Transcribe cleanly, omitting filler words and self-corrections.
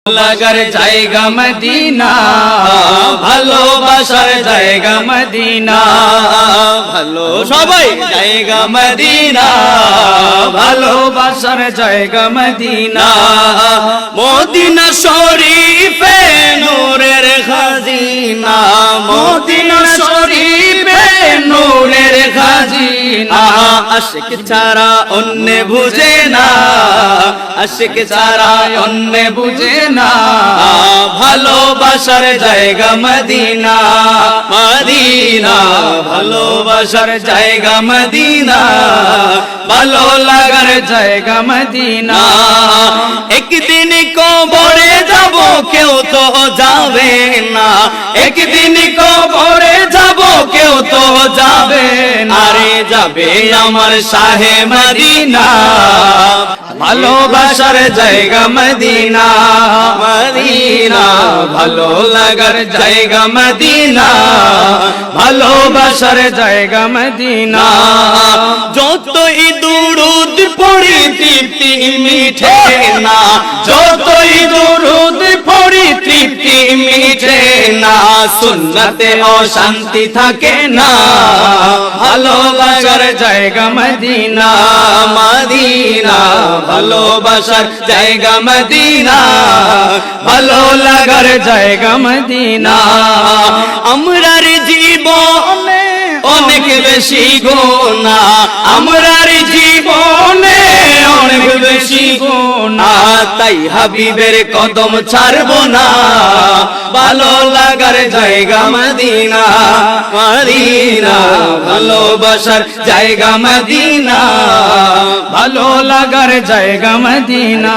লাগার জায়গা মদিনা, ভালোবাসার জায়গা মদিনা, ভালো সবাই জায়গা মদিনা, ভালোবাসার জায়গা মদিনা। মদিনা শরীফে নূরের খাজিনা, মদিনা শরীফে নূরের খাজিনা। আশিক ছাড়া অন্য বুঝে না, আশিক ছাড়া অন্য বুঝে না, ভালোবাসার জায়গা মদিনা, মদিনা, ভালোবাসার জায়গা মদিনা, ভালো লাগার জায়গা মদিনা। একদিন কবরে যাব কেউ তো যাবে না, একদিন কবরে যাব কেউ তো যাবে না, আরে যাবে আমার শাহে মদিনা, ভালোবাসার জায়গা মদিনা, মদিনা, ভালো লাগার জায়গা মদিনা, ভালোবাসার জায়গা মদিনা। যতই দুরুদ পড়ি তৃপ্তি মিঠে না, যতই দুরুদ পড়ি তৃপ্তি মিঠে না, সুন্নতে অশান্তি থাকে না, ভালো লাগার জায়গা মদিনা, মদিনা, ভালোবাসার জায়গা মদিনা, ভালো লাগার জায়গা মদিনা। আমরার জীবনে অনেক বেশি গুনাহ, আমরার জীবনে অনেক বেশি গুনাহ, তাই হাবিবের কদম ছাড়ব না, ভালো লাগার জায়গা মদিনা, মদিনা, ভালোবাসার জায়গা মদিনা, ভালো লাগার জায়গা মদিনা।